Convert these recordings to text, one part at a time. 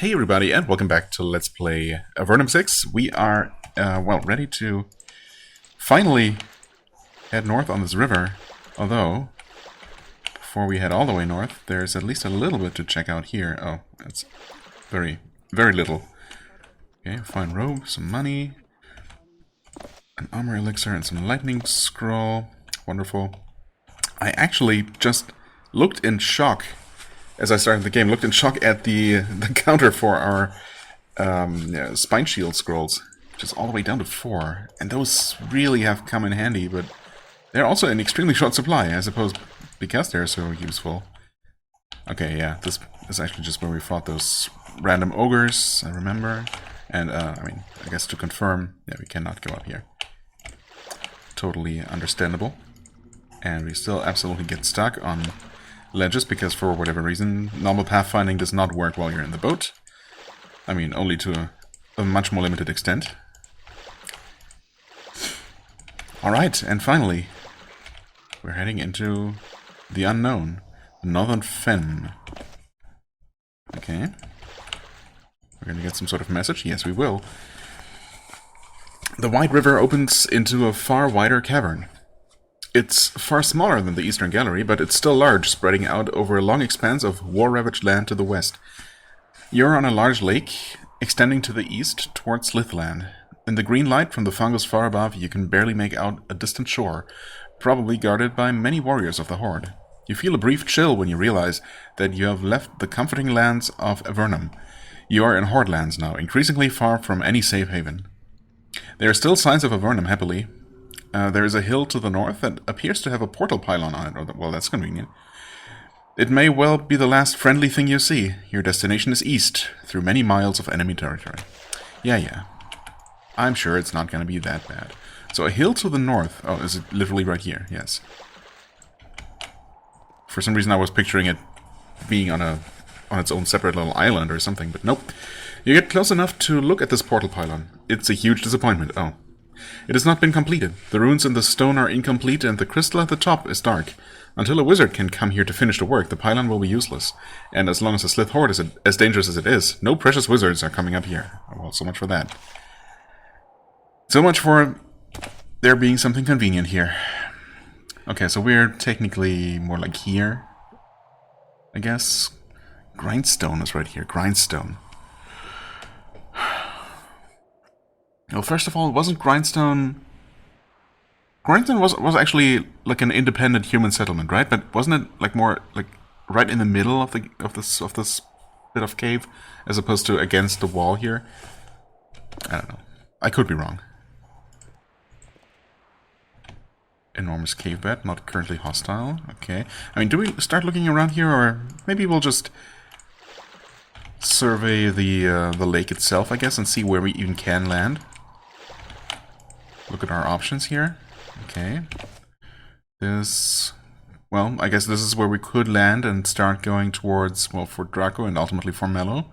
Hey everybody, and welcome back to Let's Play Avernum 6. We are, well, ready to finally head north on this river. Although, before we head all the way north, there's at least a little bit to check out here. Oh, that's very, very little. Okay, fine robe, some money, an armor elixir, and some lightning scroll. Wonderful. I actually just looked in shock as I started the game, looked in shock at the counter for our spine shield scrolls, which is all the way down to 4. And those really have come in handy, but they're also in extremely short supply, I suppose, because they're so useful. Okay, yeah, this is actually just where we fought those random ogres, I remember. And, I mean, I guess to confirm, yeah, we cannot go up here. Totally understandable. And we still absolutely get stuck on ledges, because for whatever reason, normal pathfinding does not work while you're in the boat. I mean, only to a much more limited extent. Alright, and finally, we're heading into the unknown, the Northern Fen. Okay. We're gonna get some sort of message. Yes, we will. The wide river opens into a far wider cavern. It's far smaller than the Eastern Gallery, but it's still large, spreading out over a long expanse of war-ravaged land to the west. You're on a large lake, extending to the east towards Slithland. In the green light from the fungus far above, you can barely make out a distant shore, probably guarded by many warriors of the Horde. You feel a brief chill when you realize that you have left the comforting lands of Avernum. You are in Horde lands now, increasingly far from any safe haven. There are still signs of Avernum, happily. There is a hill to the north that appears to have a portal pylon on it. Well, that's convenient. It may well be the last friendly thing you see. Your destination is east, through many miles of enemy territory. Yeah. I'm sure it's not going to be that bad. So a hill to the north. Oh, is it literally right here? Yes. For some reason I was picturing it being on its own separate little island or something, but nope. You get close enough to look at this portal pylon. It's a huge disappointment. Oh. It has not been completed. The runes in the stone are incomplete, and the crystal at the top is dark. Until a wizard can come here to finish the work, the pylon will be useless. And as long as the Slith Horde is as dangerous as it is, no precious wizards are coming up here. Well, so much for that. So much for there being something convenient here. Okay, so we're technically more like here, I guess. Grindstone is right here. Grindstone. Well, first of all, wasn't Grindstone... Grindstone was actually like an independent human settlement, right? But wasn't it like more like right in the middle of this bit of cave, as opposed to against the wall here? I don't know. I could be wrong. Enormous cave bed, not currently hostile. Okay. I mean, do we start looking around here, or maybe we'll just survey the lake itself, I guess, and see where we even can land? Look at our options here. Okay. This... Well, I guess this is where we could land and start going towards, well, Fort Draco and ultimately Fort Mellow.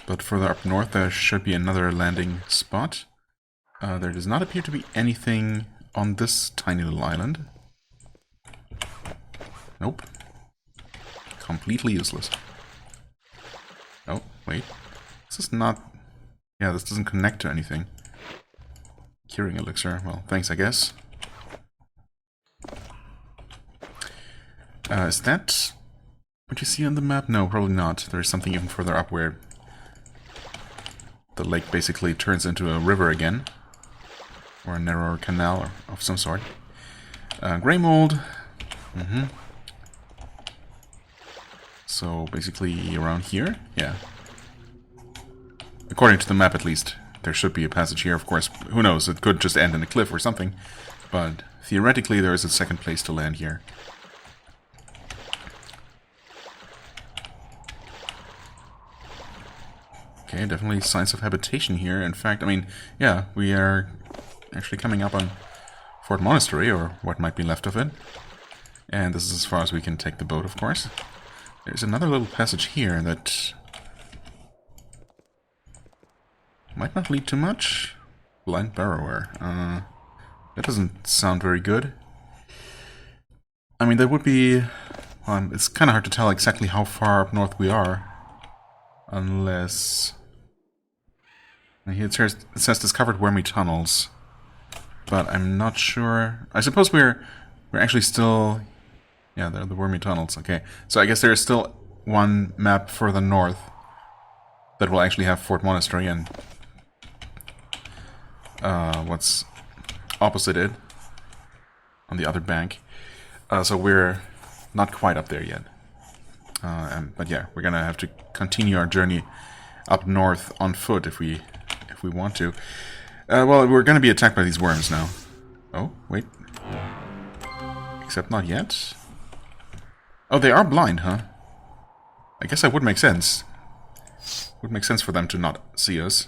But further up north there should be another landing spot. There does not appear to be anything on this tiny little island. Nope. Completely useless. Oh, wait. This is not... Yeah, this doesn't connect to anything. Curing elixir. Well, thanks, I guess. Is that what you see on the map? No, probably not. There's something even further up where the lake basically turns into a river again. Or a narrower canal of some sort. Grey mold. So, basically around here? Yeah. According to the map, at least. There should be a passage here, of course. Who knows, it could just end in a cliff or something. But theoretically, there is a second place to land here. Okay, definitely signs of habitation here. In fact, I mean, yeah, we are actually coming up on Fort Monastery, or what might be left of it. And this is as far as we can take the boat, of course. There's another little passage here that might not lead to much. Blind Burrower. That doesn't sound very good. I mean, that would be... it's kind of hard to tell exactly how far up north we are. Unless... Here it says discovered wormy tunnels. But I'm not sure... I suppose we're actually still... Yeah, they're the wormy tunnels. Okay. So I guess there is still one map further north that will actually have Fort Monastery and... what's opposite it. On the other bank. So we're not quite up there yet. But yeah, we're gonna have to continue our journey up north on foot if we want to. Well, we're gonna be attacked by these worms now. Oh, wait. Except not yet. Oh, they are blind, huh? I guess that would make sense. Would make sense for them to not see us.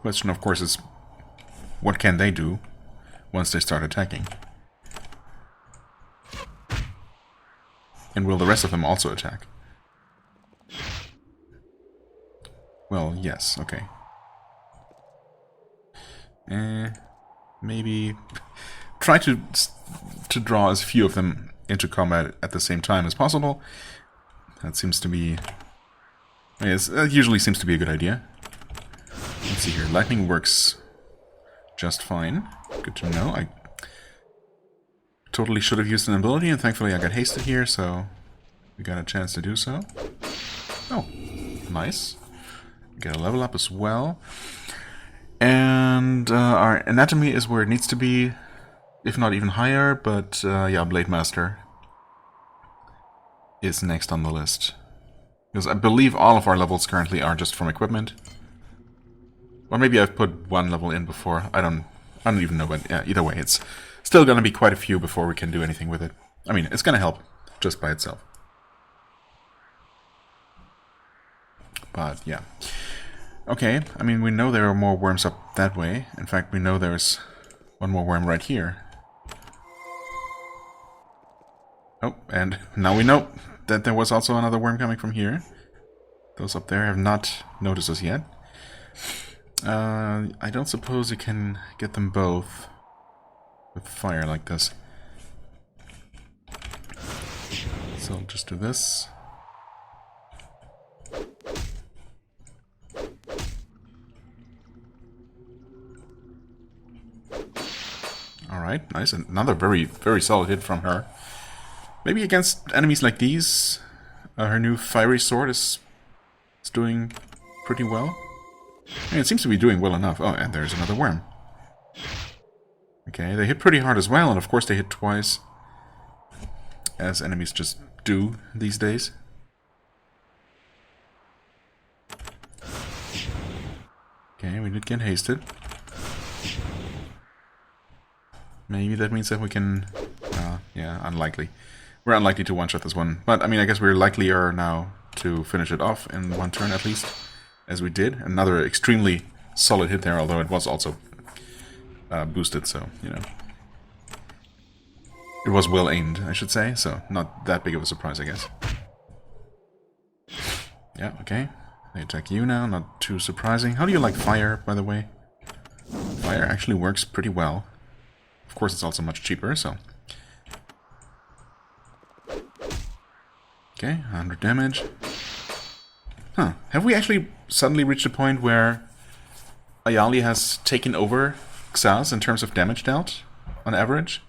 Question, of course, is what can they do once they start attacking? And will the rest of them also attack? Well, yes, okay. Maybe try to draw as few of them into combat at the same time as possible. That seems to be... Yes, that usually seems to be a good idea. Let's see here. Lightning works just fine. Good to know. I totally should have used an ability, and thankfully I got hasted here, so we got a chance to do so. Oh, nice. Get a level up as well. And our anatomy is where it needs to be, if not even higher, but yeah, Blade Master is next on the list. Because I believe all of our levels currently are just from equipment. Or maybe I've put one level in before. I don't even know, but yeah, either way, it's still gonna be quite a few before we can do anything with it. I mean, it's gonna help just by itself. But yeah. Okay, I mean, we know there are more worms up that way. In fact, we know there's one more worm right here. Oh, and now we know that there was also another worm coming from here. Those up there have not noticed us yet. I don't suppose you can get them both with fire like this. So I'll just do this. Alright, nice. Another very, very solid hit from her. Maybe against enemies like these, her new fiery sword is doing pretty well. I mean, it seems to be doing well enough. Oh, and there's another worm. Okay, they hit pretty hard as well, and of course they hit twice. As enemies just do these days. Okay, we did get hasted. Maybe that means that we can... yeah, unlikely. We're unlikely to one-shot this one. But, I mean, I guess we're likelier now to finish it off in one turn at least. As we did. Another extremely solid hit there, although it was also boosted, so, you know. It was well aimed, I should say, so not that big of a surprise, I guess. Yeah, okay. They attack you now, not too surprising. How do you like fire, by the way? Fire actually works pretty well. Of course, it's also much cheaper, so... Okay, 100 damage. Huh. Have we actually suddenly reached a point where Ayali has taken over Xaz in terms of damage dealt, on average?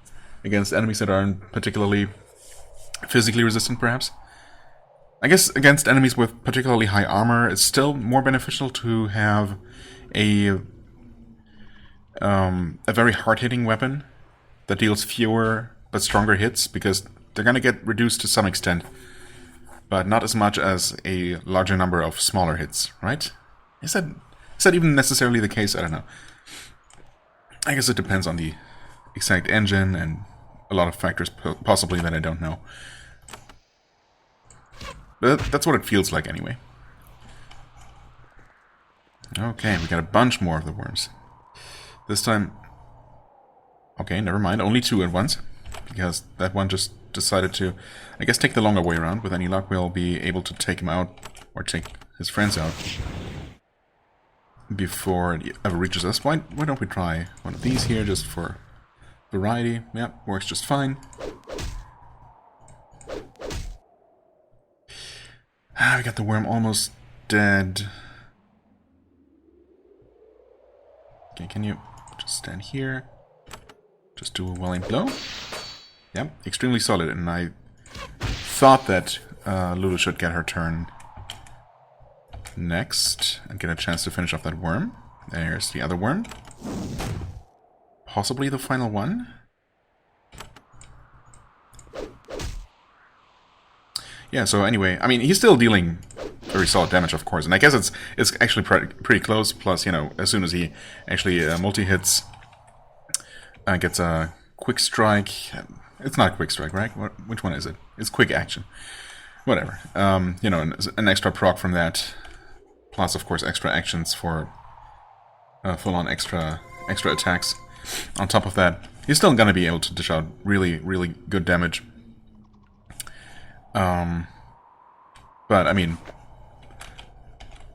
Against enemies that aren't particularly physically resistant, perhaps? I guess against enemies with particularly high armor, it's still more beneficial to have a very hard-hitting weapon that deals fewer but stronger hits, because they're gonna get reduced to some extent, but not as much as a larger number of smaller hits, right? Is that even necessarily the case? I don't know. I guess it depends on the exact engine and a lot of factors possibly that I don't know. But that's what it feels like anyway. Okay, we got a bunch more of the worms. This time... Okay, never mind, only 2 at once. Because that one just decided to, I guess, take the longer way around. With any luck, we'll be able to take him out, or take his friends out, before it ever reaches us. Why don't we try one of these here, just for Variety, yeah, works just fine. Ah, we got the worm almost dead. Okay, can you just stand here? Just do a well-aimed blow. Yep, extremely solid, and I thought that Lulu should get her turn next and get a chance to finish off that worm. There's the other worm. Possibly the final one. Yeah, so anyway, I mean, he's still dealing very solid damage, of course, and I guess it's actually pretty close, plus, you know, as soon as he actually multi-hits, gets a quick strike. It's not a quick strike, right? Which one is it? It's quick action. Whatever. You know, an extra proc from that, plus, of course, extra actions for full-on extra attacks. On top of that, he's still going to be able to dish out really, really good damage. But, I mean,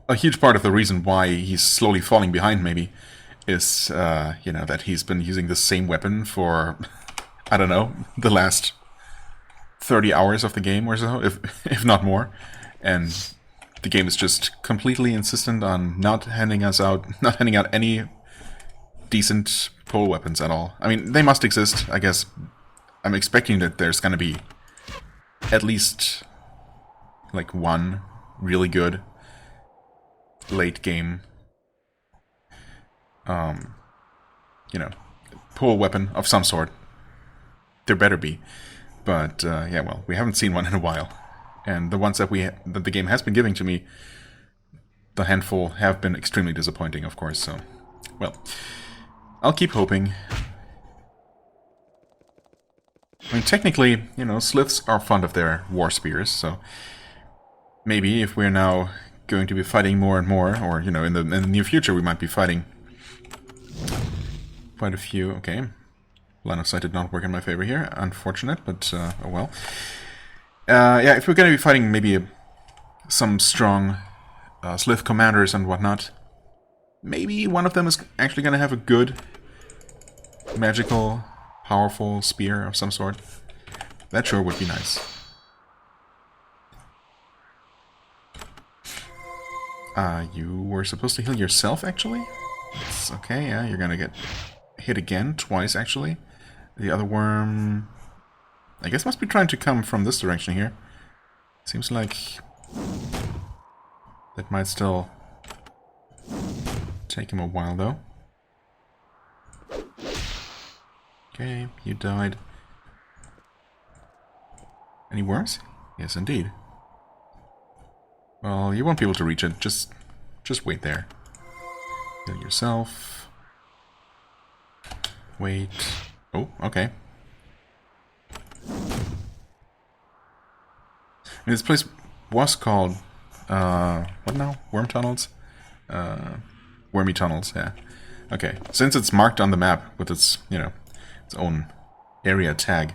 a huge part of the reason why he's slowly falling behind, maybe, is, you know, that he's been using the same weapon for, I don't know, the last 30 hours of the game or so, if not more. And the game is just completely insistent on not handing out any decent pole weapons at all. I mean, they must exist, I guess. I'm expecting that there's gonna be at least like one really good late game you know, pole weapon of some sort. There better be. But yeah, well, we haven't seen one in a while. And the ones that the game has been giving to me, the handful, have been extremely disappointing, of course, so well, I'll keep hoping. I mean, technically, you know, Sliths are fond of their war spears, so maybe if we're now going to be fighting more and more, or, you know, in the near future we might be fighting quite a few. Okay, line of sight did not work in my favor here, unfortunate, but oh well. Yeah, if we're going to be fighting maybe some strong Slith commanders and whatnot, maybe one of them is actually going to have a good, magical, powerful spear of some sort. That sure would be nice. You were supposed to heal yourself, actually? It's okay, yeah, you're gonna get hit again, twice, actually. The other worm, I guess, must be trying to come from this direction here. Seems like that might still take him a while, though. Okay, you died. Any worms? Yes, indeed. Well, you won't be able to reach it. Just wait there. Heal yourself. Wait. Oh, okay. I mean, this place was called, what now? Worm tunnels? Wormy tunnels, yeah. Okay, since it's marked on the map with its, you know, its own area tag,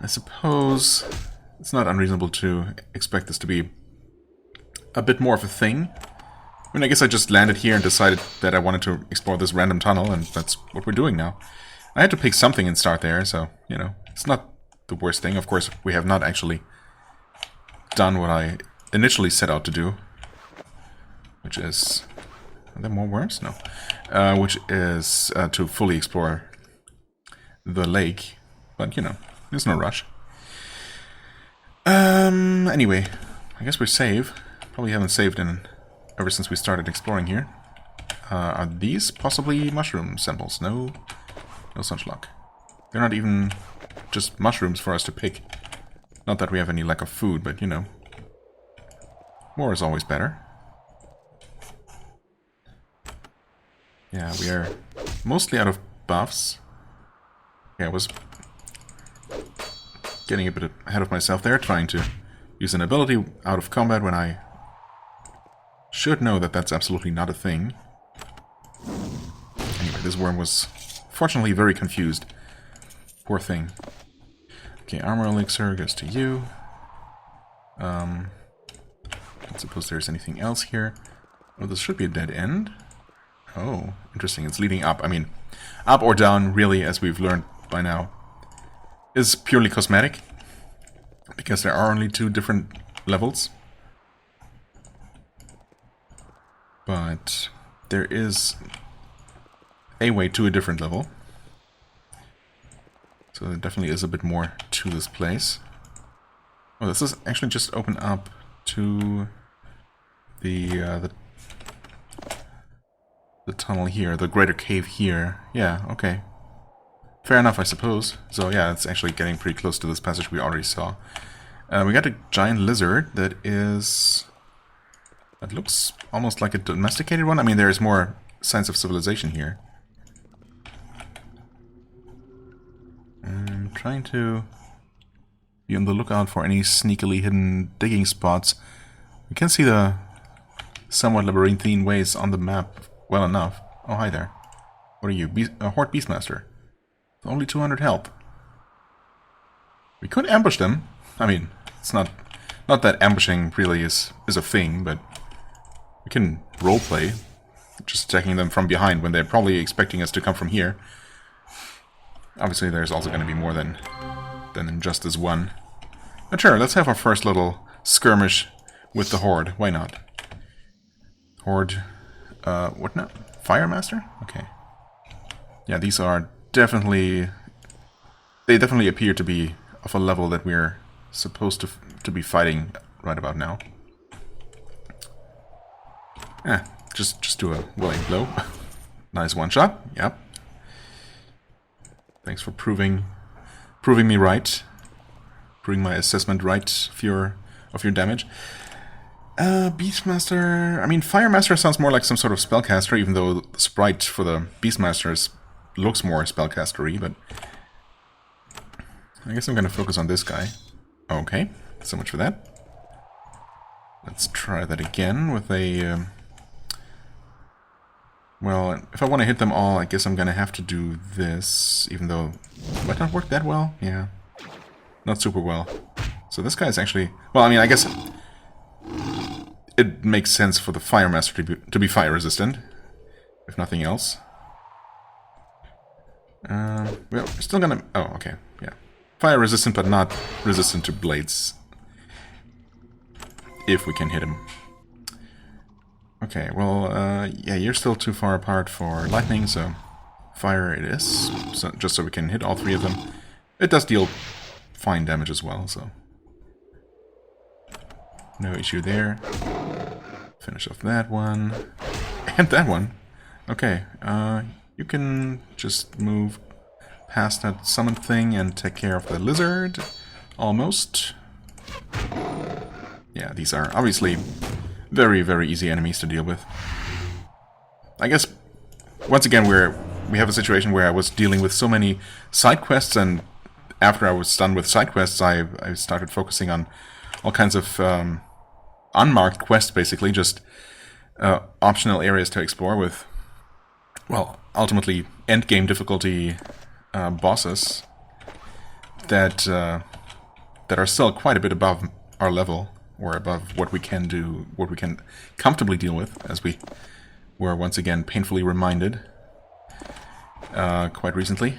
I suppose it's not unreasonable to expect this to be a bit more of a thing. I mean, I guess I just landed here and decided that I wanted to explore this random tunnel, and that's what we're doing now. I had to pick something and start there, so, you know, it's not the worst thing. Of course, we have not actually done what I initially set out to do, which is... Are there more worms? No. Which is to fully explore the lake, but, you know, there's no rush. Anyway, I guess we save. Probably haven't saved ever since we started exploring here. Are these possibly mushroom samples? No such luck. They're not even just mushrooms for us to pick. Not that we have any lack of food, but, you know, more is always better. Yeah, we are mostly out of buffs. Yeah, I was getting a bit ahead of myself there, trying to use an ability out of combat when I should know that that's absolutely not a thing. Anyway, this worm was fortunately very confused. Poor thing. Okay, armor elixir goes to you. I don't suppose there's anything else here. Oh, this should be a dead end. Oh, interesting. It's leading up. I mean, up or down, really, as we've learned by now, is purely cosmetic, because there are only 2 different levels. But there is a way to a different level. So there definitely is a bit more to this place. Oh, this is actually just open up to the tunnel here, the greater cave here. Yeah, okay. Fair enough, I suppose. So yeah, it's actually getting pretty close to this passage we already saw. We got a giant lizard that is... That looks almost like a domesticated one. I mean, there's more signs of civilization here. I'm trying to be on the lookout for any sneakily hidden digging spots. We can see the somewhat labyrinthine ways on the map well enough. Oh, hi there. What are you? Horde Beastmaster. Only 200 health. We could ambush them. I mean, it's not that ambushing really is a thing, but we can roleplay, just attacking them from behind when they're probably expecting us to come from here. Obviously, there's also going to be more than in just this one. But sure, let's have our first little skirmish with the Horde. Why not? Horde, what now? Firemaster? Okay. Yeah, these are definitely... They definitely appear to be of a level that we're supposed to be fighting right about now. Just do a willing blow. Nice one shot. Yep. Thanks for proving me right. Proving my assessment right of your damage. Beastmaster... I mean, Firemaster sounds more like some sort of spellcaster, even though the sprite for the Beastmasters looks more spellcastery, but... I guess I'm gonna focus on this guy. Okay, so much for that. Let's try that again with a... Well, if I want to hit them all, I guess I'm gonna have to do this, even though... Might not work that well? Yeah. Not super well. So this guy is actually... Well, I mean, I guess... It makes sense for the Firemaster to be fire resistant, if nothing else. Well, we're still gonna... Oh, okay, yeah. Fire resistant, but not resistant to blades. If we can hit him. Okay, well, yeah, you're still too far apart for lightning, so fire it is. So, just so we can hit all 3 of them. It does deal fine damage as well, so... No issue there. Finish off that one. And that one. Okay, you can just move past that summon thing and take care of the lizard. Almost. Yeah, these are obviously very, very easy enemies to deal with. I guess, once again, we have a situation where I was dealing with so many side quests, and after I was done with side quests, I started focusing on all kinds of unmarked quests, basically, just optional areas to explore with, well, ultimately endgame difficulty bosses that are still quite a bit above our level, or above what we can do, what we can comfortably deal with, as we were once again painfully reminded quite recently.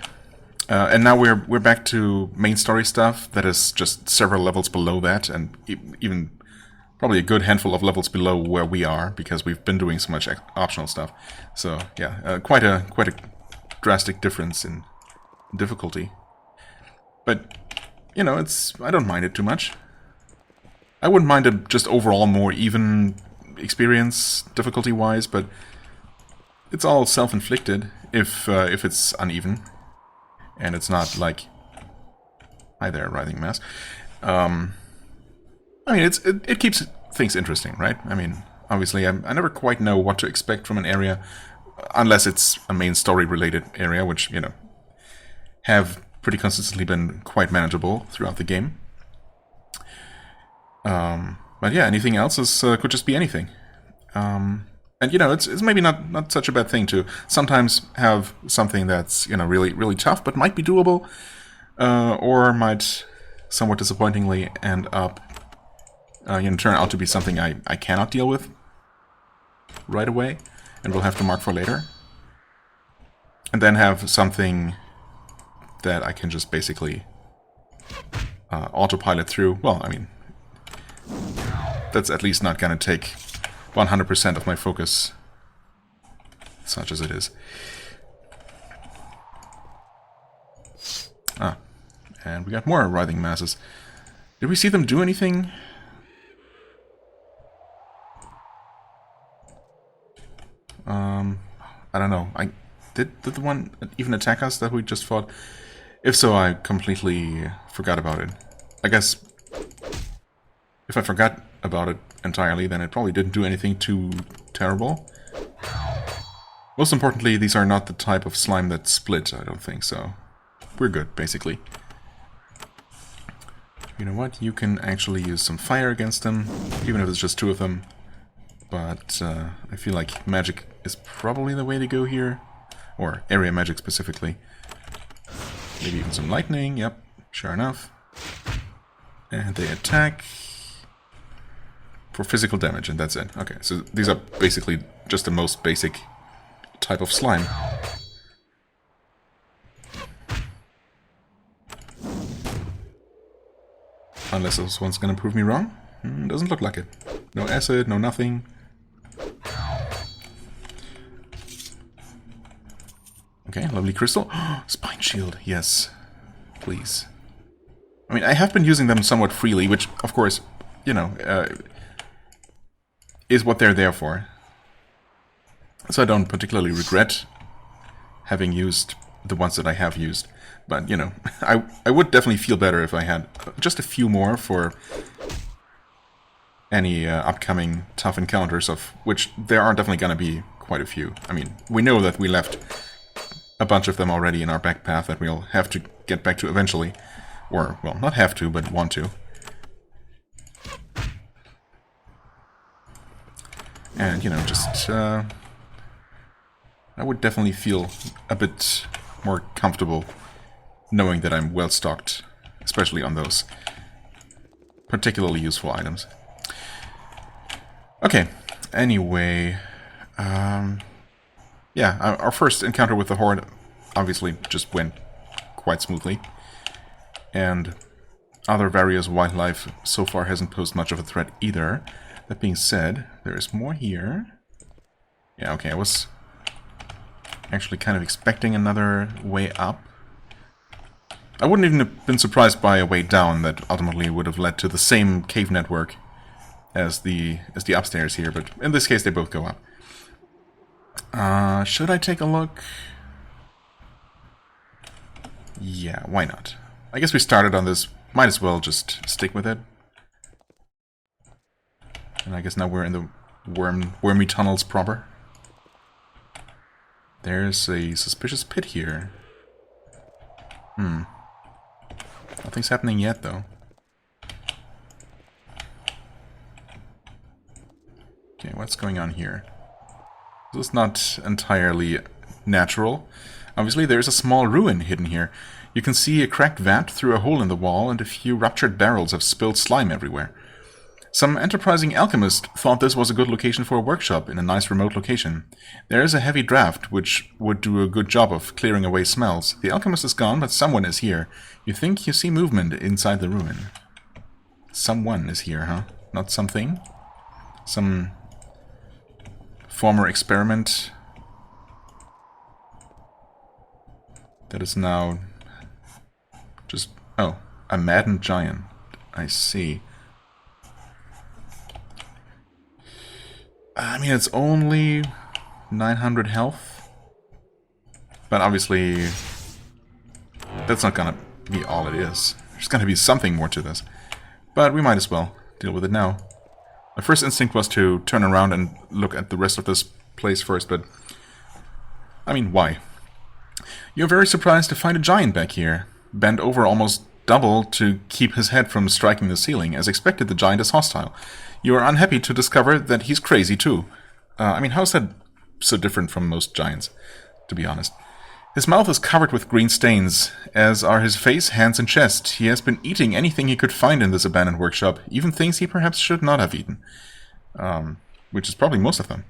And now we're back to main story stuff that is just several levels below that, and even probably a good handful of levels below where we are, because we've been doing so much optional stuff. So yeah, quite a drastic difference in difficulty. But you know, I don't mind it too much. I wouldn't mind a just overall more even experience difficulty-wise, but it's all self-inflicted if it's uneven. And it's not like... Hi there, Writhing Mass. I mean, it keeps things interesting, right? I mean, obviously, I never quite know what to expect from an area, unless it's a main story-related area, which, you know, have pretty consistently been quite manageable throughout the game. But yeah, anything else could just be anything. And, you know, it's maybe not such a bad thing to sometimes have something that's, you know, really, really tough, but might be doable, or might somewhat disappointingly end up, you know, turn out to be something I cannot deal with right away. and we'll have to mark for later. And then have something that I can just basically autopilot through. Well, I mean, that's at least not going to take 100% of my focus, such as it is. Ah, and we got more writhing masses. Did we see them do anything? I don't know. Did the one even attack us that we just fought? If so, I completely forgot about it. I guess if I forgot about it entirely, then it probably didn't do anything too terrible. Most importantly, these are not the type of slime that split, I don't think, so we're good, basically. You know what? You can actually use some fire against them, even if it's just 2 of them. But I feel like magic is probably the way to go here. Or area magic specifically. Maybe even some lightning, yep, sure enough. And they attack for physical damage, and that's it. Okay, so these are basically just the most basic type of slime. Unless this one's gonna prove me wrong. Doesn't look like it. No acid, no nothing. Okay, lovely crystal. Spine shield, yes. Please. I mean, I have been using them somewhat freely, which, of course, you know, is what they're there for. So I don't particularly regret having used the ones that I have used. But, you know, I would definitely feel better if I had just a few more for any upcoming tough encounters, of which there are definitely going to be quite a few. I mean, we know that we left a bunch of them already in our back path that we'll have to get back to eventually. Or, well, not have to, but want to. And, you know, just, I would definitely feel a bit more comfortable knowing that I'm well stocked, especially on those particularly useful items. Okay, anyway, yeah, our first encounter with the Horde obviously just went quite smoothly, and other various wildlife so far hasn't posed much of a threat either. That being said, there is more here. Yeah, okay, I was actually kind of expecting another way up. I wouldn't even have been surprised by a way down that ultimately would have led to the same cave network as the upstairs here, but in this case they both go up. Should I take a look? Yeah, why not? I guess we started on this, might as well just stick with it. And I guess now we're in the wormy tunnels proper. There's a suspicious pit here. Nothing's happening yet, though. Okay, what's going on here? This is not entirely natural. Obviously, there's a small ruin hidden here. You can see a cracked vat through a hole in the wall, and a few ruptured barrels have spilled slime everywhere. Some enterprising alchemist thought this was a good location for a workshop in a nice remote location. There is a heavy draft, which would do a good job of clearing away smells. The alchemist is gone, but someone is here. You think you see movement inside the ruin. Someone is here, huh? Not something? Some former experiment that is now just... oh, a maddened giant. I see. I mean, it's only 900 health. But obviously, that's not gonna be all it is. There's gonna be something more to this. But we might as well deal with it now. My first instinct was to turn around and look at the rest of this place first, but... I mean, why? You're very surprised to find a giant back here. Bent over almost double to keep his head from striking the ceiling. As expected, the giant is hostile. You are unhappy to discover that he's crazy too. I mean, how's that so different from most giants, to be honest? His mouth is covered with green stains, as are his face, hands, and chest. He has been eating anything he could find in this abandoned workshop, even things he perhaps should not have eaten. Which is probably most of them.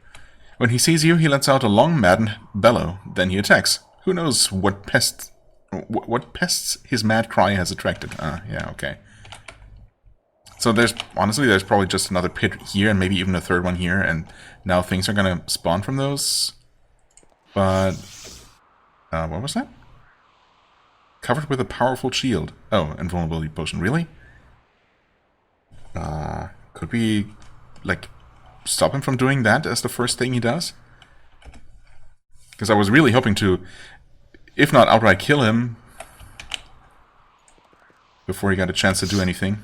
When he sees you, he lets out a long, maddened bellow. Then he attacks. Who knows what pests his mad cry has attracted? Yeah, okay. So honestly, there's probably just another pit here, and maybe even a third one here, and now things are gonna spawn from those. But, what was that? Covered with a powerful shield. Oh, invulnerability potion. Really? Could we, like, stop him from doing that as the first thing he does? Because I was really hoping to, if not outright kill him, before he got a chance to do anything,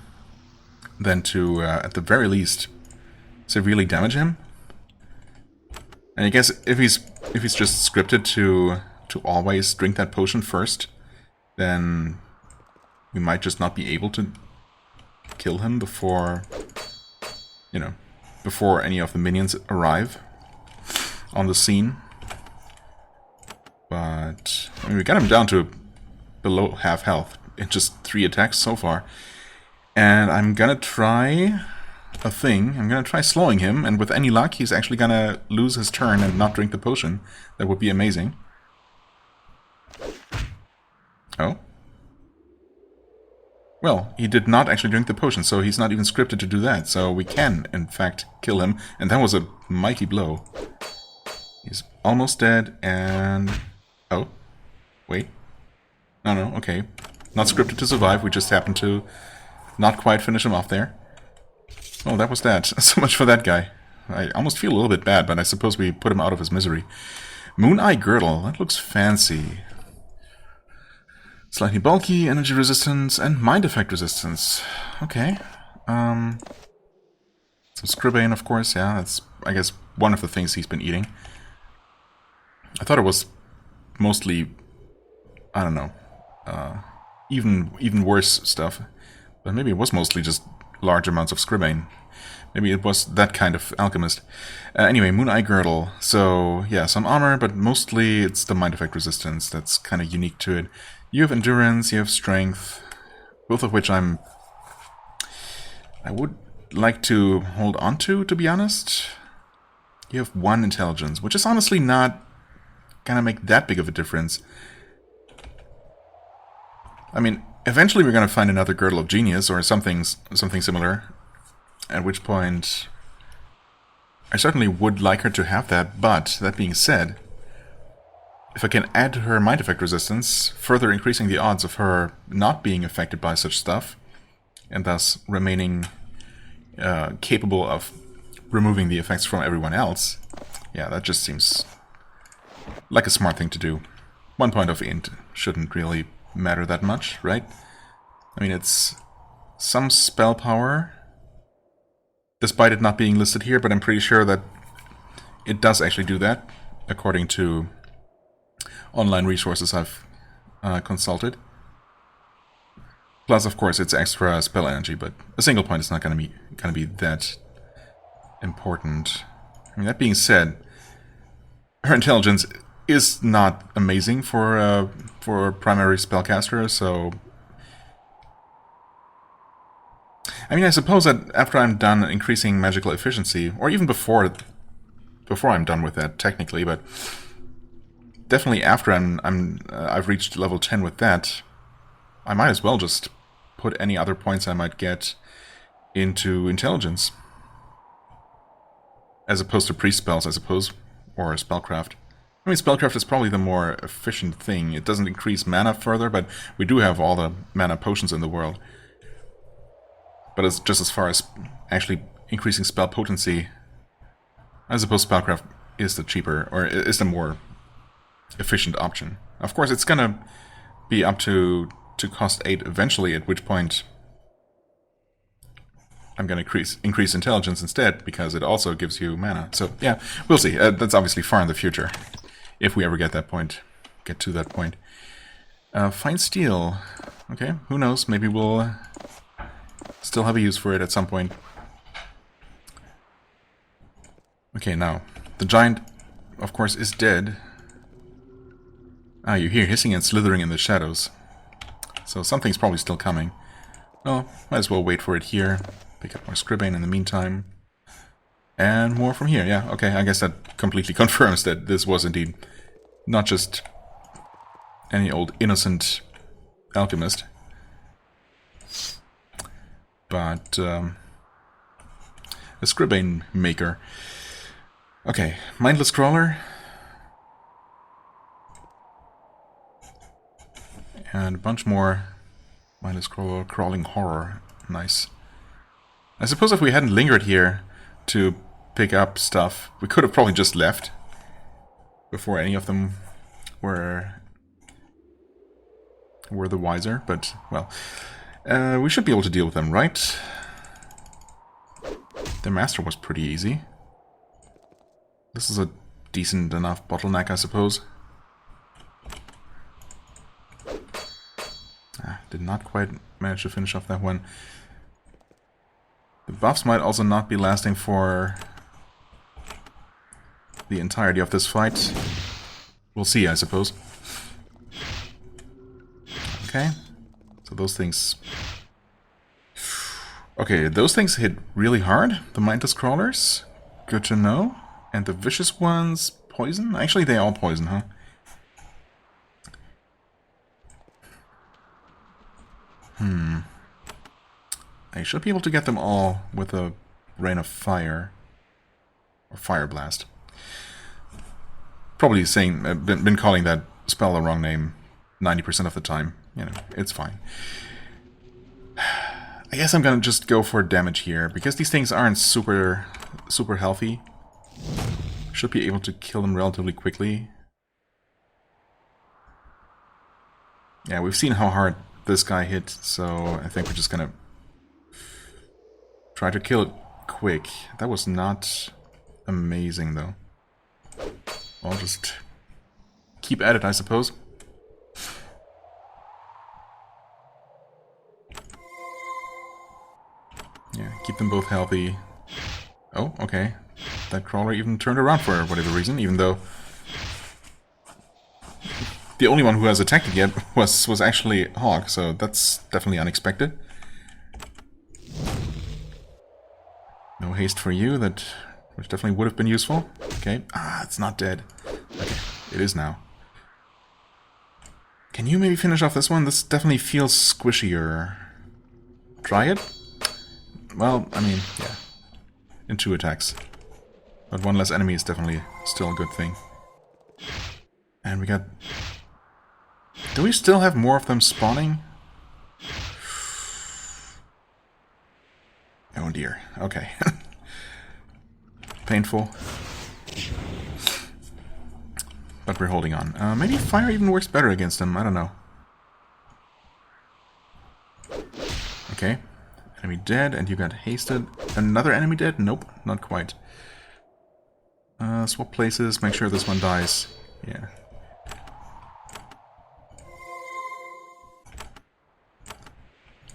then to, at the very least, severely damage him. And I guess if he's just scripted to always drink that potion first, then we might just not be able to kill him before, you know, before any of the minions arrive on the scene. But I mean, we got him down to below half health in just 3 attacks so far. And I'm gonna try a thing. I'm gonna try slowing him, and with any luck, he's actually gonna lose his turn and not drink the potion. That would be amazing. Oh. Well, he did not actually drink the potion, so he's not even scripted to do that. So we can, in fact, kill him. And that was a mighty blow. He's almost dead, and... Oh. Wait. No, okay. Not scripted to survive, we just happened to not quite finish him off there. Oh, that was that. So much for that guy. I almost feel a little bit bad, but I suppose we put him out of his misery. Moon Eye Girdle. That looks fancy. Slightly bulky, energy resistance, and mind effect resistance. Okay. Some Scribane, of course, yeah, that's, I guess, one of the things he's been eating. I thought it was mostly, I don't know, even worse stuff. But maybe it was mostly just large amounts of Scribane. Maybe it was that kind of alchemist. Anyway, Moon Eye Girdle. So, yeah, some armor, but mostly it's the mind effect resistance that's kind of unique to it. You have endurance, you have strength, both of which I would like to hold on to be honest. You have 1 intelligence, which is honestly not gonna make that big of a difference. I mean, eventually we're gonna find another Girdle of Genius or something similar, at which point I certainly would like her to have that, but that being said, if I can add to her mind effect resistance, further increasing the odds of her not being affected by such stuff, and thus remaining capable of removing the effects from everyone else, yeah, that just seems like a smart thing to do. 1 point of int shouldn't really matter that much, right? I mean, it's some spell power, despite it not being listed here, but I'm pretty sure that it does actually do that, according to online resources I've consulted. Plus, of course, it's extra spell energy, but a single point is not going to be that important. I mean, that being said, her intelligence is not amazing for a primary spellcaster, so I mean, I suppose that after I'm done increasing magical efficiency, or even before I'm done with that, technically, but definitely after I've reached level 10 with that, I might as well just put any other points I might get into intelligence, as opposed to priest spells, I suppose, or spellcraft. I mean, spellcraft is probably the more efficient thing. It doesn't increase mana further, but we do have all the mana potions in the world. But it's just as far as actually increasing spell potency, I suppose spellcraft is the cheaper, or is the more efficient option. Of course, it's gonna be up to cost 8 eventually, at which point I'm gonna increase intelligence instead, because it also gives you mana. So yeah, we'll see. That's obviously far in the future, if we ever get to that point. Fine steel. Okay, who knows? Maybe we'll still have a use for it at some point. Okay, now the giant, of course, is dead. Ah, you hear hissing and slithering in the shadows. So something's probably still coming. Oh, might as well wait for it here. Pick up more Scribane in the meantime. And more from here, yeah. Okay, I guess that completely confirms that this was indeed not just any old innocent alchemist, but a scribane maker. Okay, mindless crawler. And a bunch more mindless crawler, crawling horror. Nice. I suppose if we hadn't lingered here to pick up stuff, we could have probably just left before any of them were the wiser, but, well, we should be able to deal with them, right? The master was pretty easy. This is a decent enough bottleneck, I suppose. Did not quite manage to finish off that one. The buffs might also not be lasting for the entirety of this fight. We'll see, I suppose. Okay. So those things... Okay, those things hit really hard. The mindless crawlers. Good to know. And the vicious ones, poison? Actually, they all poison, huh? I should be able to get them all with a rain of fire. Or fire blast. Probably saying, been calling that spell the wrong name 90% of the time. You know, it's fine. I guess I'm gonna just go for damage here, because these things aren't super healthy. Should be able to kill them relatively quickly. Yeah, we've seen how hard this guy hit, so I think we're just gonna try to kill it quick. That was not amazing, though. I'll just keep at it, I suppose. Yeah, keep them both healthy. Oh, okay. That crawler even turned around for whatever reason, even though the only one who has attacked it yet was actually Hawk, so that's definitely unexpected. No haste for you, which definitely would have been useful. Okay. Ah, it's not dead. Okay, it is now. Can you maybe finish off this one? This definitely feels squishier. Try it? Well, I mean, yeah. In 2 attacks. But one less enemy is definitely still a good thing. And we got... Do we still have more of them spawning? Oh dear. Okay. Painful. But we're holding on. Maybe fire even works better against them. I don't know. Okay. Enemy dead, and you got hasted. Another enemy dead? Nope, not quite. Swap places, make sure this one dies. Yeah.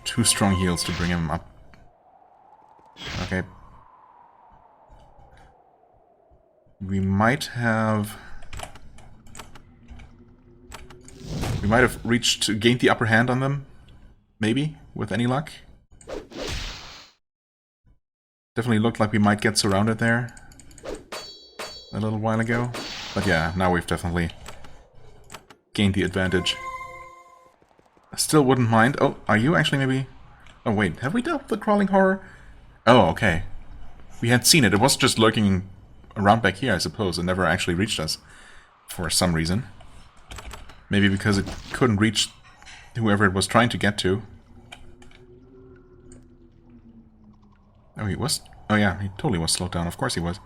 Two strong heals to bring him up. Okay. We might have gained the upper hand on them. Maybe, with any luck. Definitely looked like we might get surrounded there a little while ago. But yeah, now we've definitely gained the advantage. I still wouldn't mind. Oh, are you actually maybe... Oh wait, have we dealt with the crawling horror? Oh, okay. We had seen it. It was just lurking around back here, I suppose. It never actually reached us for some reason. Maybe because it couldn't reach whoever it was trying to get to. Oh, he was? Oh yeah, he totally was slowed down. Of course he was.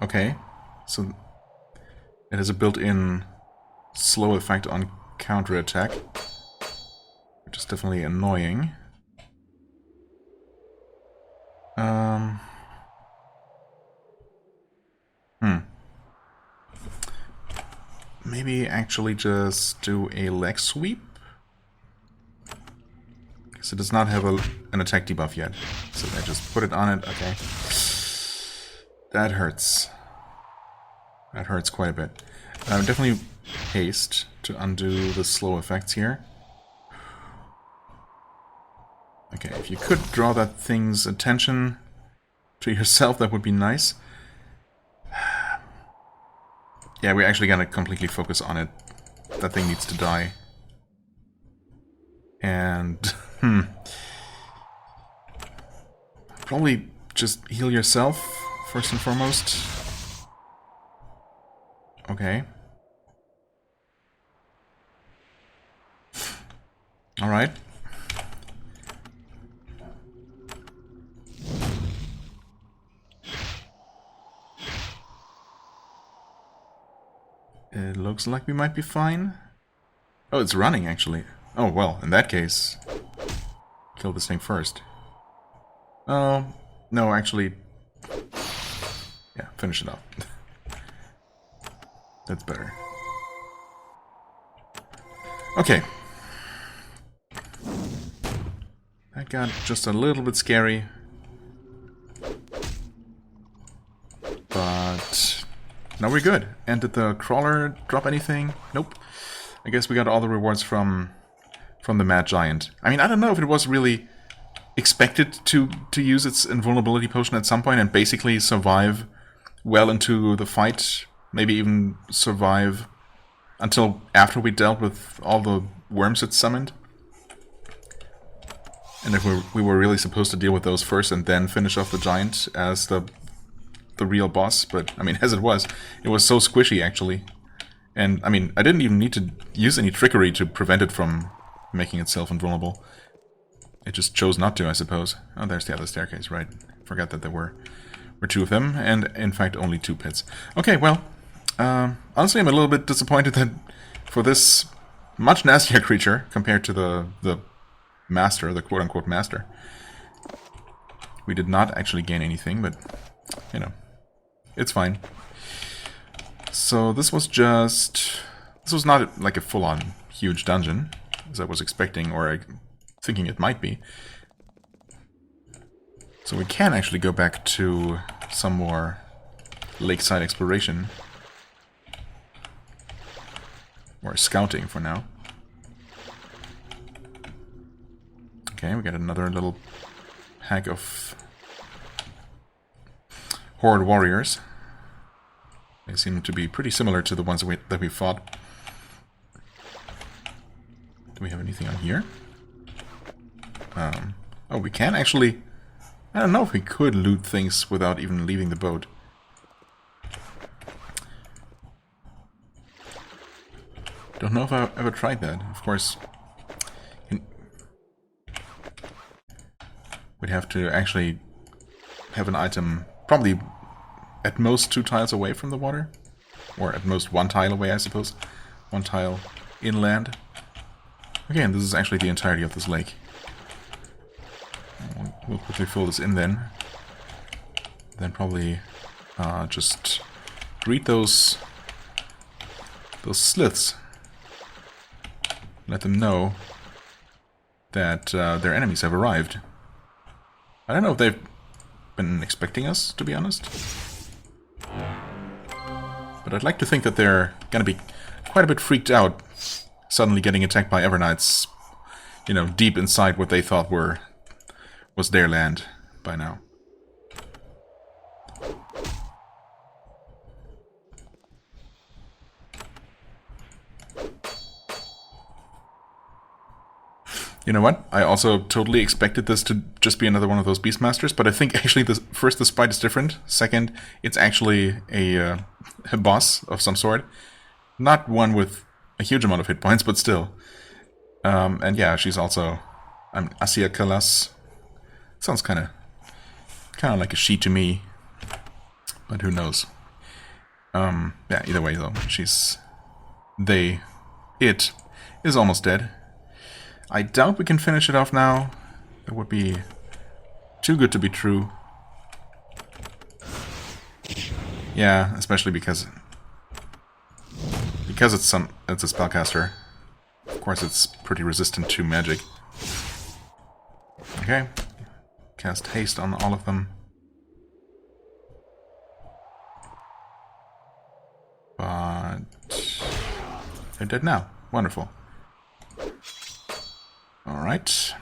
Okay. So it has a built-in slow effect on counterattack, which is definitely annoying. Maybe actually just do a leg sweep? Because it does not have an attack debuff yet. So I just put it on it, okay. That hurts. That hurts quite a bit. Definitely haste to undo the slow effects here. Okay, if you could draw that thing's attention to yourself, that would be nice. Yeah, we're actually gonna completely focus on it. That thing needs to die. And, probably just heal yourself, first and foremost. Okay. Alright. It looks like we might be fine. Oh, it's running, actually. Oh, well, in that case, kill this thing first. Oh, no, actually... Yeah, finish it up. That's better. Okay. That got just a little bit scary. But... now we're good. And did the crawler drop anything? Nope. I guess we got all the rewards from the Mad Giant. I mean, I don't know if it was really expected to use its invulnerability potion at some point and basically survive well into the fight. Maybe even survive until after we dealt with all the worms it summoned. And if we were really supposed to deal with those first and then finish off the Giant as the real boss. But, I mean, as it was so squishy, actually. And, I mean, I didn't even need to use any trickery to prevent it from making itself invulnerable. It just chose not to, I suppose. Oh, there's the other staircase, right. Forgot that there were two of them, and, in fact, only 2 pits. Okay, well, honestly, I'm a little bit disappointed that for this much nastier creature, compared to the master, the quote-unquote master, we did not actually gain anything, but, you know, it's fine. So this was not like a full-on huge dungeon, as I was expecting, or thinking it might be. So we can actually go back to some more lakeside exploration. Or scouting for now. Okay, we got another little pack of Horde warriors. They seem to be pretty similar to the ones that we fought. Do we have anything on here? Oh, we can actually... I don't know if we could loot things without even leaving the boat. Don't know if I've ever tried that. Of course, we'd have to actually have an item probably at most 2 tiles away from the water. Or at most 1 tile away, I suppose. 1 tile inland. Okay, and this is actually the entirety of this lake. We'll quickly fill this in then. Then probably just greet those sliths. Let them know that their enemies have arrived. I don't know if they've been expecting us, to be honest. But I'd like to think that they're gonna be quite a bit freaked out, suddenly getting attacked by Everknights, you know, deep inside what they thought was their land by now. You know what? I also totally expected this to just be another one of those Beastmasters, but I think actually first the sprite is different. Second, it's actually a boss of some sort. Not one with a huge amount of hit points, but still. And yeah, she's also Asia Kalas. Sounds kind of like a she to me, but who knows? Yeah, either way though, it is almost dead. I doubt we can finish it off now. It would be too good to be true. Yeah, especially because it's a spellcaster. Of course, it's pretty resistant to magic. Okay, cast haste on all of them. But they're dead now. Wonderful. Alright.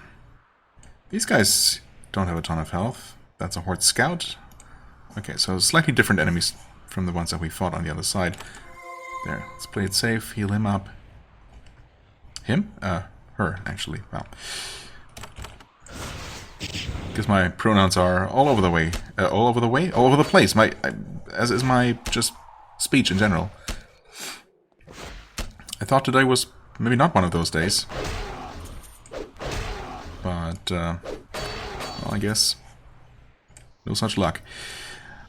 These guys don't have a ton of health. That's a Horde scout. Okay, so slightly different enemies from the ones that we fought on the other side. There, let's play it safe, heal him up. Him? Her, actually. Well. Because my pronouns are all over the way. All over the way? All over the place. As is my just speech in general. I thought today was maybe not one of those days. But, well, I guess no such luck.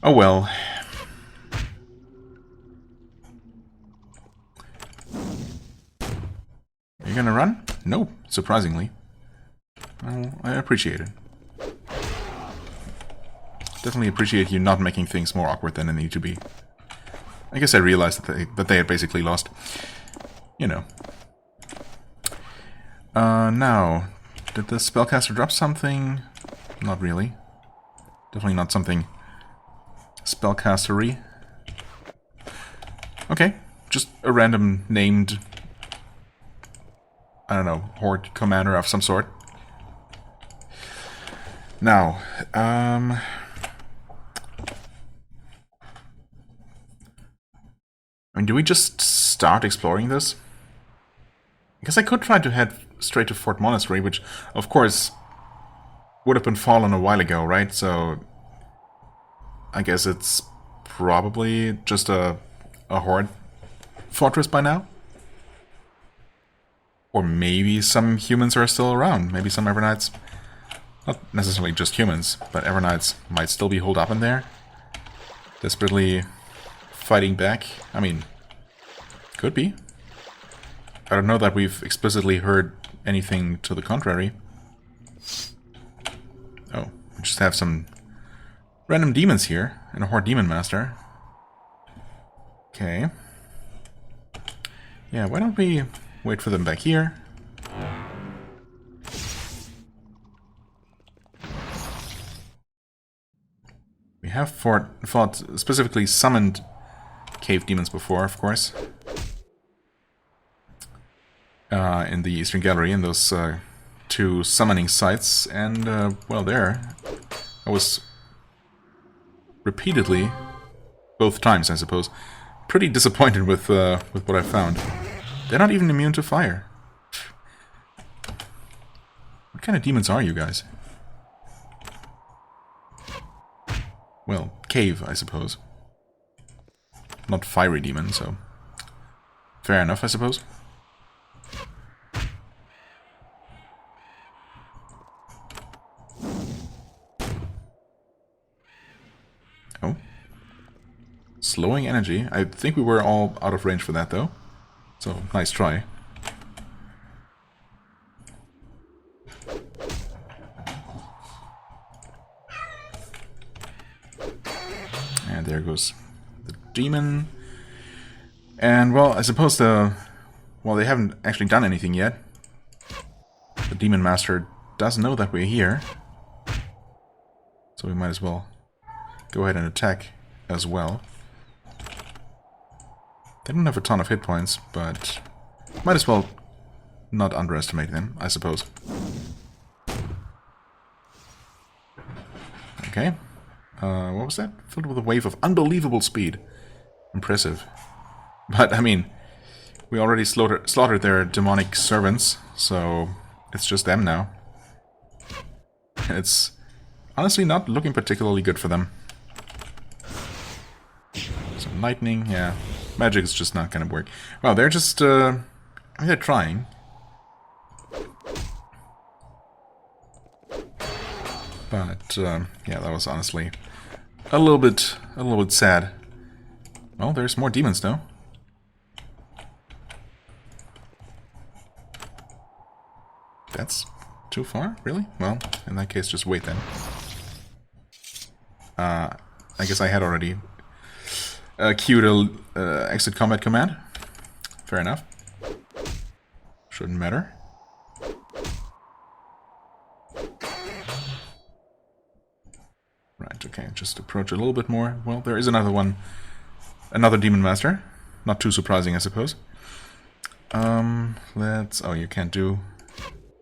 Oh well. Are you gonna run? No, surprisingly. Well, I appreciate it. Definitely appreciate you not making things more awkward than they need to be. I guess I realized that they had basically lost. You know. Now, did the spellcaster drop something? Not really. Definitely not something spellcastery. Okay, just a random named, I don't know, Horde commander of some sort. Now, I mean, do we just start exploring this? Because I could try to head straight to Fort Monastery, which, of course, would have been fallen a while ago, right? So, I guess it's probably just a Horde fortress by now? Or maybe some humans are still around. Maybe some Evernights. Not necessarily just humans, but Evernights might still be holed up in there. Desperately fighting back. I mean, could be. I don't know that we've explicitly heard anything to the contrary. Oh, we just have some random demons here, and a Horde Demon Master. Okay. Yeah, why don't we wait for them back here? We have fought specifically summoned cave demons before, of course. In the Eastern Gallery, in those two summoning sites, and, well, there, I was repeatedly, both times, I suppose, pretty disappointed with what I found. They're not even immune to fire. What kind of demons are you guys? Well, cave, I suppose. Not fiery demon, so fair enough, I suppose. Oh. Slowing energy. I think we were all out of range for that, though. So, nice try. And there goes the demon. And, well, I suppose well, they haven't actually done anything yet. The Demon Master does know that we're here. So we might as well go ahead and attack as well. They don't have a ton of hit points, but might as well not underestimate them, I suppose. Okay. What was that? Filled with a wave of unbelievable speed. Impressive. But, I mean, we already slaughtered their demonic servants, so it's just them now. It's honestly not looking particularly good for them. Some lightning, yeah. Magic is just not gonna work. Well, they're just, they're trying. But, yeah, that was honestly a little bit sad. Well, there's more demons, though. That's too far? Really? Well, in that case, just wait then. I guess I had already queued a exit combat command. Fair enough. Shouldn't matter. Right, okay, just approach a little bit more. Well, there is another one. Another Demon Master. Not too surprising, I suppose. Let's... Oh, you can't do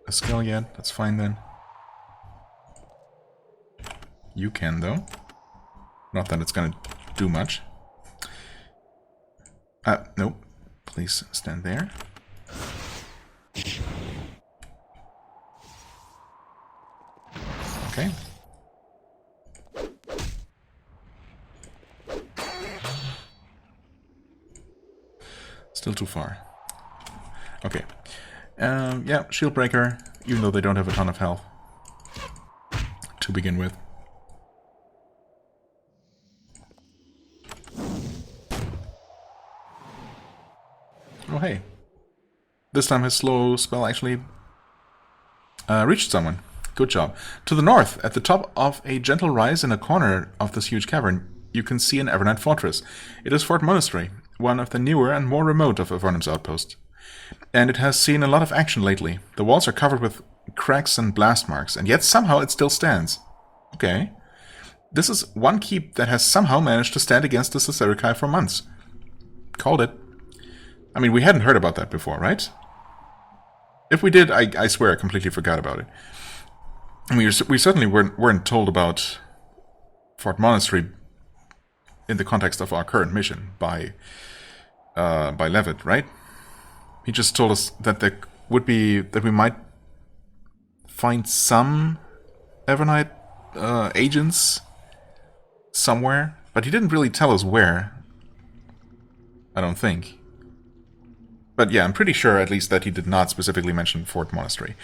a skill yet. That's fine then. You can, though. Not that it's gonna do much. Nope. Please stand there. Okay. Still too far. Okay. Yeah, shield breaker, even though they don't have a ton of health to begin with. Oh, hey. This time his slow spell actually reached someone. Good job. To the north, at the top of a gentle rise in a corner of this huge cavern, you can see an Avernum fortress. It is Fort Monastery, one of the newer and more remote of Avernum's outposts. And it has seen a lot of action lately. The walls are covered with cracks and blast marks, and yet somehow it still stands. Okay. This is one keep that has somehow managed to stand against the Saserikai for months. Called it. I mean, we hadn't heard about that before, right? If we did, I swear I completely forgot about it. I mean, we certainly weren't told about Fort Monastery in the context of our current mission by Levitt, right? He just told us that there would be that we might find some Avernite agents somewhere, but he didn't really tell us where. I don't think. But yeah, I'm pretty sure at least that he did not specifically mention Fort Monastery.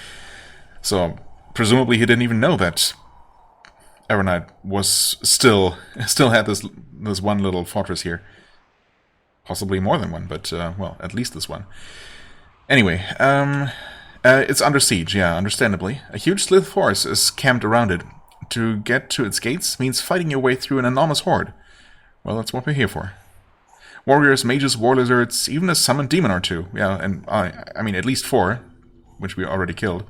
So presumably he didn't even know that Avernite was still had this one little fortress here. Possibly more than one, but well, at least this one. Anyway, it's under siege, yeah, understandably. A huge Slith force is camped around it. To get to its gates means fighting your way through an enormous horde. Well, that's what we're here for. Warriors, mages, war lizards, even a summoned demon or two. Yeah, and I mean at least 4, which we already killed.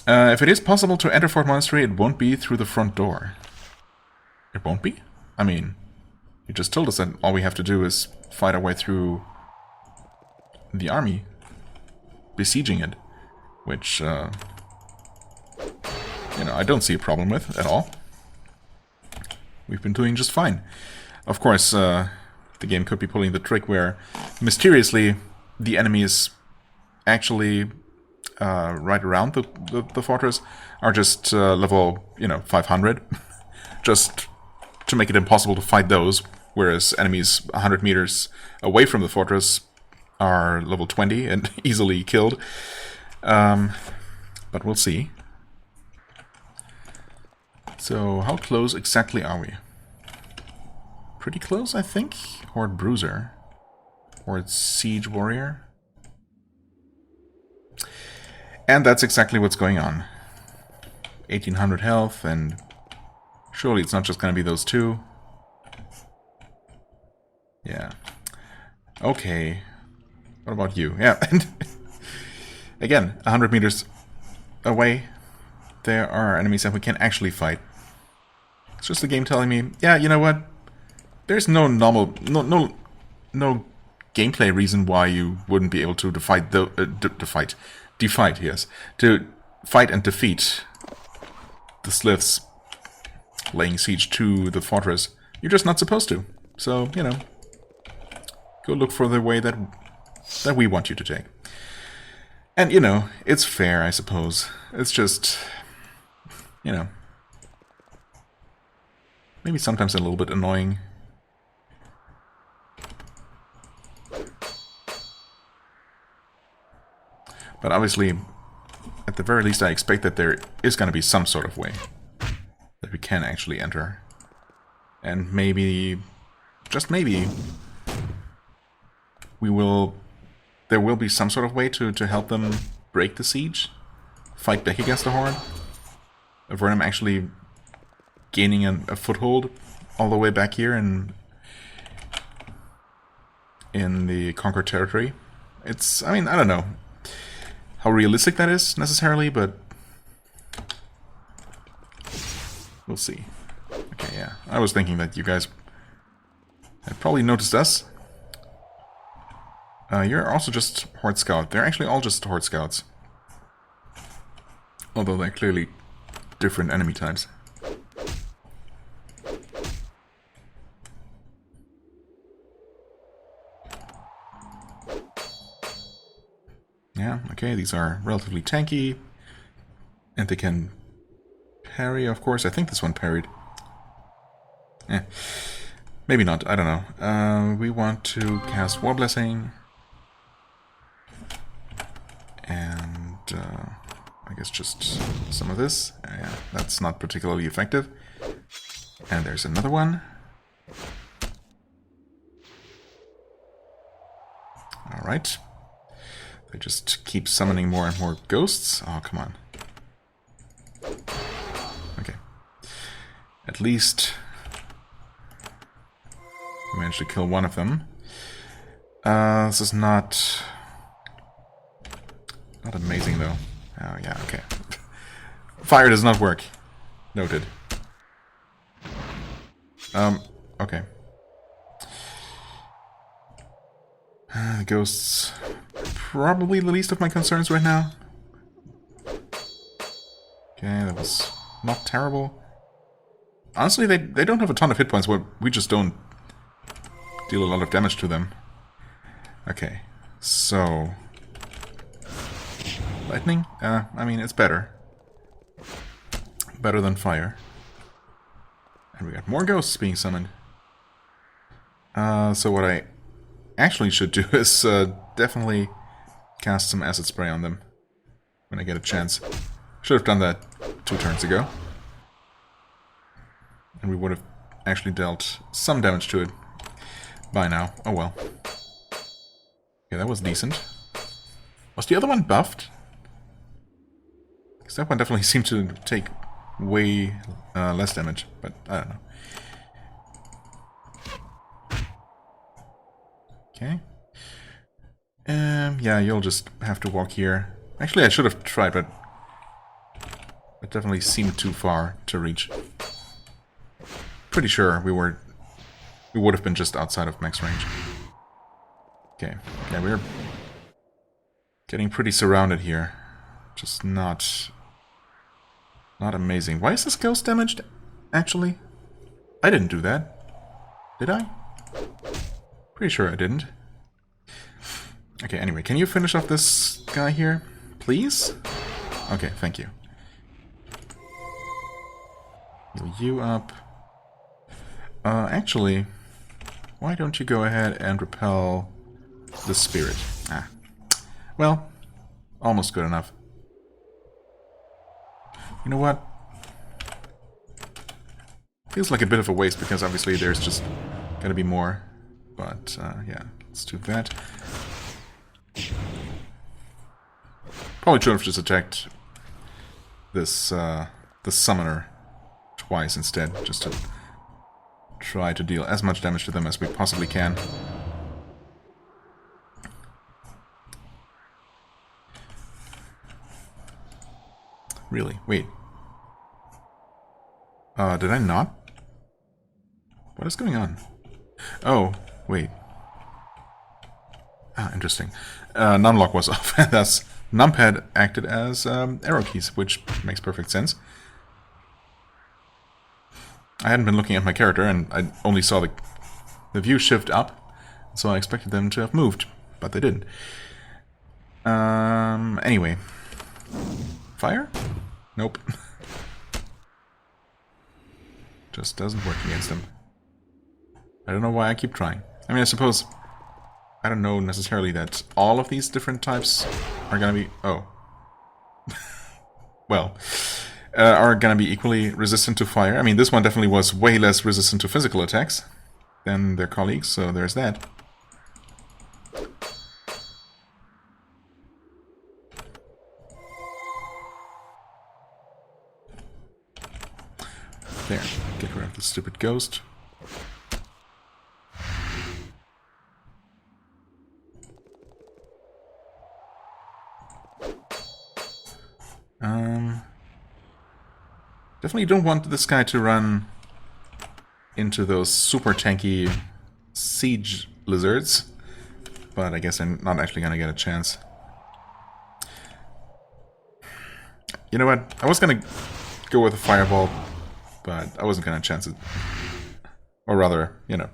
If it is possible to enter Fort Monastery, it won't be through the front door. It won't be? I mean, you just told us that all we have to do is fight our way through the army, besieging it, which, you know, I don't see a problem with at all. We've been doing just fine. Of course, the game could be pulling the trick where, mysteriously, the enemies actually right around the fortress are just level, 500, just to make it impossible to fight those, whereas enemies 100 meters away from the fortress are level 20 and easily killed. But we'll see. So, how close exactly are we? Pretty close, I think. Horde Bruiser. Horde Siege Warrior. And that's exactly what's going on. 1800 health, and surely it's not just going to be those two. Yeah. Okay. What about you? Yeah, and again, 100 meters away, there are enemies that we can actually fight. It's just the game telling me, yeah, you know what? There's no normal, no gameplay reason why you wouldn't be able to fight and defeat the Sliths laying siege to the fortress. You're just not supposed to. So, go look for the way that we want you to take. And, it's fair, I suppose. It's just, maybe sometimes a little bit annoying. But obviously, at the very least, I expect that there is going to be some sort of way that we can actually enter. And maybe, just maybe, there will be some sort of way to help them break the siege, fight back against the Horde. Avernum actually gaining a foothold all the way back here in the conquered territory. It's, I mean, I don't know how realistic that is, necessarily, but we'll see. Okay, yeah. I was thinking that you guys had probably noticed us. You're also just Horde Scout. They're actually all just Horde Scouts. Although they're clearly different enemy types. Yeah, okay, these are relatively tanky. And they can parry, of course. I think this one parried. Maybe not, I don't know. We want to cast War Blessing. And I guess just some of this. Yeah, that's not particularly effective. And there's another one. Alright. They just keep summoning more and more ghosts. Oh, come on. Okay. At least we managed to kill one of them. This is not amazing, though. Oh, yeah, okay. Fire does not work. Noted. Okay. The ghosts... probably the least of my concerns right now. Okay, that was not terrible. Honestly, they don't have a ton of hit points, but we just don't deal a lot of damage to them. Okay, so... lightning? I mean, it's better. Better than fire. And we got more ghosts being summoned. So what I actually should do is definitely cast some acid spray on them when I get a chance. Should have done that 2 turns ago. And we would have actually dealt some damage to it by now. Oh well. Yeah, that was decent. Was the other one buffed? Because that one definitely seemed to take way less damage, but I don't know. Okay. Yeah, you'll just have to walk here. Actually, I should have tried, but it definitely seemed too far to reach. Pretty sure we would have been just outside of max range. Okay. Yeah, we're getting pretty surrounded here. Just not amazing. Why is this ghost damaged, actually? I didn't do that. Did I? Pretty sure I didn't. Okay, anyway, can you finish off this guy here, please? Okay, thank you. Heal you up. Actually, why don't you go ahead and repel the spirit? Ah. Well, almost good enough. You know what? Feels like a bit of a waste because obviously there's just gotta be more. But, yeah, let's do that. Probably should have just attacked this, the summoner twice instead, just to try to deal as much damage to them as we possibly can. Really? Wait. Did I not? What is going on? Oh, wait. Ah, interesting. Numlock was off. Thus, numpad acted as arrow keys, which makes perfect sense. I hadn't been looking at my character, and I only saw the view shift up, so I expected them to have moved, but they didn't. Anyway. Fire? Nope. Just doesn't work against them. I don't know why I keep trying. I mean, I suppose... I don't know necessarily that all of these different types are gonna be... Oh. Well... are gonna be equally resistant to fire. I mean, this one definitely was way less resistant to physical attacks than their colleagues, so there's that. There, get rid of the stupid ghost. Definitely don't want this guy to run into those super tanky siege lizards, but I guess I'm not actually gonna get a chance. You know what? I was gonna go with a fireball, but I wasn't gonna chance it. Or rather, you know,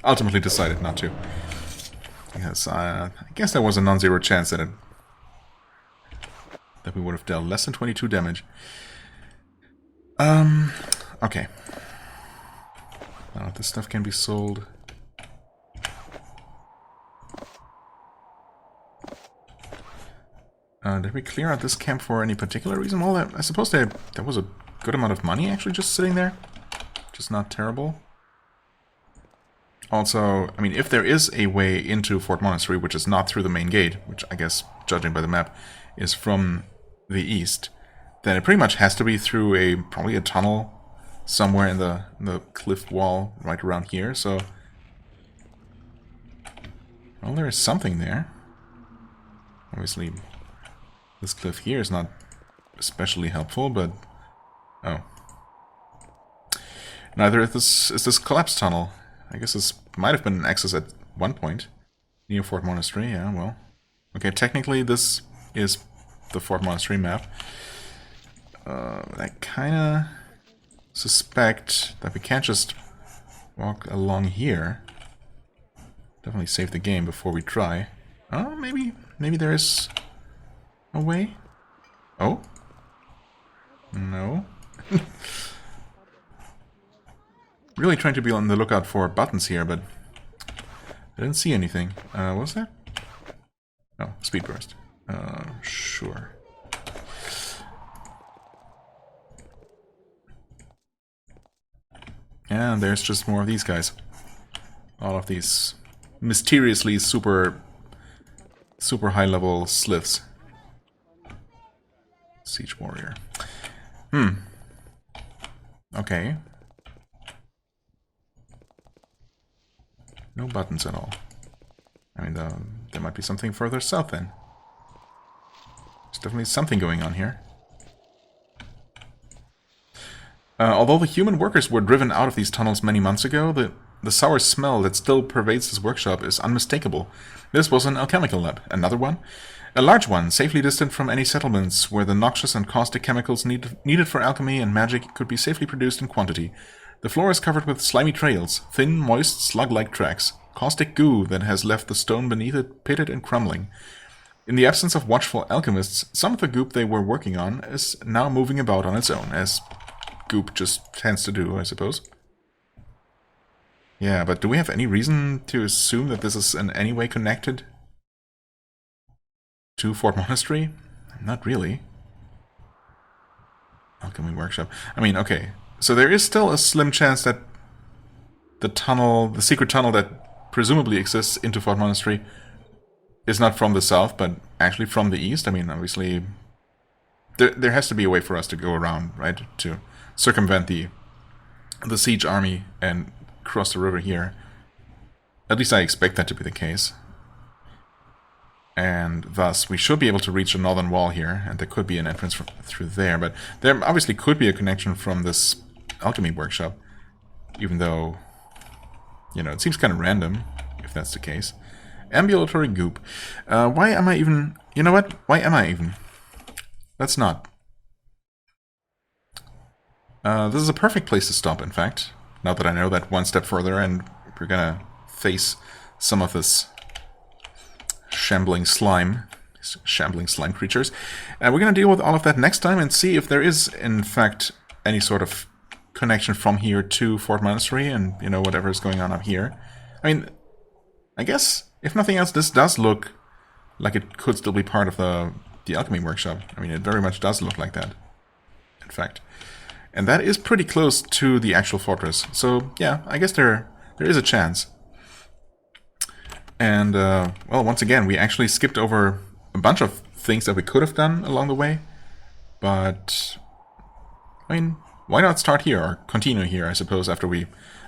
ultimately decided not to. Because I guess there was a non-zero chance that it that we would have dealt less than 22 damage. Okay. Now this stuff can be sold. Did we clear out this camp for any particular reason? Well, I suppose there was a good amount of money actually just sitting there. Just not terrible. Also, I mean, if there is a way into Fort Monastery, which is not through the main gate, which I guess, judging by the map, is from the east, then it pretty much has to be through probably a tunnel somewhere in the cliff wall right around here, so... Well, there is something there. Obviously, this cliff here is not especially helpful, but... Oh. Neither is this collapsed tunnel. I guess this might have been an access at one point. Near Fort Monastery, yeah, well. Okay, technically this is the Fort Monastery map. I kinda suspect that we can't just walk along here. Definitely save the game before we try. Oh, maybe there is a way? Oh? No? Really trying to be on the lookout for buttons here, but I didn't see anything. What was that? Oh, speed burst. Sure. And there's just more of these guys. All of these mysteriously super high level sliths. Siege warrior. Okay. No buttons at all. I mean, there might be something further south then. There's definitely something going on here. Although the human workers were driven out of these tunnels many months ago, the sour smell that still pervades this workshop is unmistakable. This was an alchemical lab. Another one? A large one, safely distant from any settlements, where the noxious and caustic chemicals needed for alchemy and magic could be safely produced in quantity. The floor is covered with slimy trails, thin, moist, slug-like tracks, caustic goo that has left the stone beneath it pitted and crumbling. In the absence of watchful alchemists, some of the goop they were working on is now moving about on its own, as goop just tends to do, I suppose. Yeah, but do we have any reason to assume that this is in any way connected to Fort Monastery? Not really. Alchemy workshop. I mean, okay. So there is still a slim chance that the secret tunnel that presumably exists into Fort Monastery is not from the south, but actually from the east. I mean, obviously, there has to be a way for us to go around, right? To circumvent the siege army and cross the river here. At least I expect that to be the case. And thus, we should be able to reach the northern wall here, and there could be an entrance through there. But there obviously could be a connection from this alchemy workshop, even though, you know, it seems kind of random, if that's the case. Ambulatory goop. Why am I even... You know what? Why am I even? Let's not. This is a perfect place to stop, in fact. Now that I know that one step further, and we're gonna face some of this shambling slime creatures. And we're gonna deal with all of that next time and see if there is, in fact, any sort of connection from here to Fort Monastery and, you know, whatever is going on up here. I mean, I guess, if nothing else, this does look like it could still be part of the alchemy workshop. I mean, it very much does look like that, in fact. And that is pretty close to the actual fortress. So, yeah, I guess there is a chance. And, well, once again, we actually skipped over a bunch of things that we could have done along the way. But, I mean, why not start here, or continue here, I suppose, after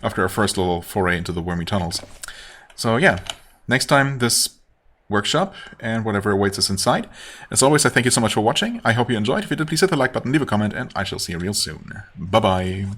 our first little foray into the wormy tunnels. So, yeah, next time, this workshop and whatever awaits us inside. As always, I thank you so much for watching. I hope you enjoyed. If you did, please hit the like button, leave a comment, and I shall see you real soon. Bye-bye.